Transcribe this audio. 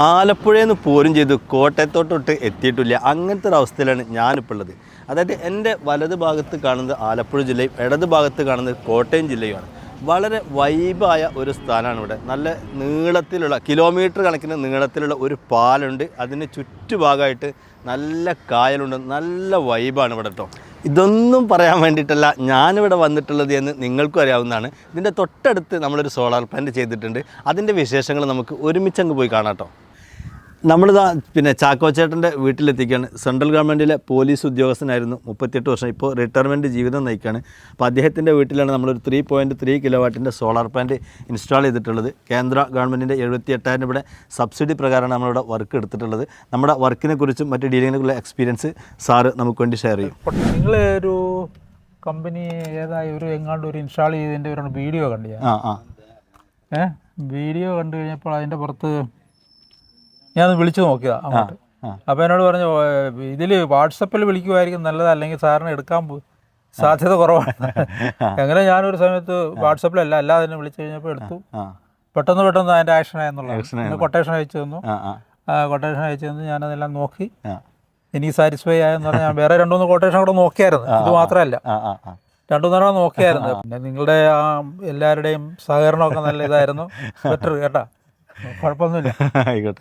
ആലപ്പുഴയിൽ നിന്ന് പോരും ചെയ്തു കോട്ടയത്തോട്ടൊട്ട് എത്തിയിട്ടില്ല. അങ്ങനത്തെ ഒരു അവസ്ഥയിലാണ് ഞാനിപ്പോൾ ഉള്ളത്. അതായത് എൻ്റെ വലത് ഭാഗത്ത് കാണുന്നത് ആലപ്പുഴ ജില്ലയും ഇടത് ഭാഗത്ത് കാണുന്നത് കോട്ടയം ജില്ലയുമാണ്. വളരെ വൈബായ ഒരു സ്ഥലമാണ് ഇവിടെ. നല്ല നീളത്തിലുള്ള കിലോമീറ്റർ കണക്കിന് നീളത്തിലുള്ള ഒരു പാലുണ്ട്. അതിന് ചുറ്റുഭാഗമായിട്ട് നല്ല കായലുണ്ട്. നല്ല വൈബാണ് ഇവിടെ കേട്ടോ. ഇതൊന്നും പറയാൻ വേണ്ടിയിട്ടല്ല ഞാനിവിടെ വന്നിട്ടുള്ളത് എന്ന് നിങ്ങൾക്കും അറിയാവുന്നതാണ്. ഇതിൻ്റെ തൊട്ടടുത്ത് നമ്മളൊരു സോളാർ പ്ലാന്റ് ചെയ്തിട്ടുണ്ട്. അതിൻ്റെ വിശേഷങ്ങൾ നമുക്ക് ഒരുമിച്ചങ്ങ് പോയി കാണാം കേട്ടോ. നമ്മളിതാ ചാക്കോച്ചേട്ടൻ്റെ വീട്ടിലെത്തിക്കുകയാണ്. സെൻട്രൽ ഗവൺമെൻറ്റിലെ പോലീസ് ഉദ്യോഗസ്ഥനായിരുന്നു, 38 വർഷം. ഇപ്പോൾ റിട്ടയർമെൻറ്റ് ജീവിതം നയിക്കുകയാണ്. അപ്പോൾ അദ്ദേഹത്തിൻ്റെ വീട്ടിലാണ് നമ്മളൊരു 3.3 കിലോവാട്ടിൻ്റെ സോളാർ പ്ലാന്റ് ഇൻസ്റ്റാൾ ചെയ്തിട്ടുള്ളത്. കേന്ദ്ര ഗവൺമെൻറ്റിൻ്റെ 78,000 ഇവിടെ സബ്സിഡി പ്രകാരമാണ് നമ്മളിവിടെ വർക്ക് എടുത്തിട്ടുള്ളത്. നമ്മുടെ വർക്കിനെ കുറിച്ചും മറ്റ് ഡീലിങ്ങിനെക്കുള്ള എക്സ്പീരിയൻസ് സാറ് നമുക്ക് വേണ്ടി ഷെയർ ചെയ്യും. നിങ്ങൾ ഒരു കമ്പനി ഏതായി എങ്ങാണ്ട് ഒരു ഇൻസ്റ്റാൾ ചെയ്തതിൻ്റെ ഒരു വീഡിയോ കണ്ടു. വീഡിയോ കണ്ടു കഴിഞ്ഞപ്പോൾ അതിൻ്റെ പുറത്ത് ഞാൻ വിളിച്ചു നോക്കിയതാണ് അങ്ങോട്ട്. അപ്പോൾ എന്നോട് പറഞ്ഞു, ഇതിൽ വാട്സപ്പിൽ വിളിക്കുമായിരിക്കും നല്ലത്, അല്ലെങ്കിൽ സാറിന് എടുക്കാൻ സാധ്യത കുറവാണ്. അങ്ങനെ ഞാനൊരു സമയത്ത് വാട്സപ്പിലല്ല അല്ലാതെ തന്നെ വിളിച്ചു കഴിഞ്ഞപ്പോൾ എടുത്തു. പെട്ടെന്ന് അതിൻ്റെ ആക്ഷനായെന്നുള്ളത്. കൊട്ടേഷൻ അയച്ചു തന്നു. കൊട്ടേഷൻ അയച്ചു തന്നു. ഞാനതെല്ലാം നോക്കി. എനിക്ക് സാറ്റിസ്ഫൈ ആയെന്ന് പറഞ്ഞാൽ ഞാൻ വേറെ 2-3 കൊട്ടേഷൻ കൂടെ നോക്കിയായിരുന്നു. ഇത് മാത്രമല്ല, 2-3 നോക്കിയായിരുന്നു. പിന്നെ നിങ്ങളുടെ എല്ലാവരുടെയും സഹകരണമൊക്കെ നല്ല ഇതായിരുന്നു. ബെറ്റർ കേട്ടോ, കുഴപ്പമൊന്നുമില്ല. ആയിക്കോട്ടെ.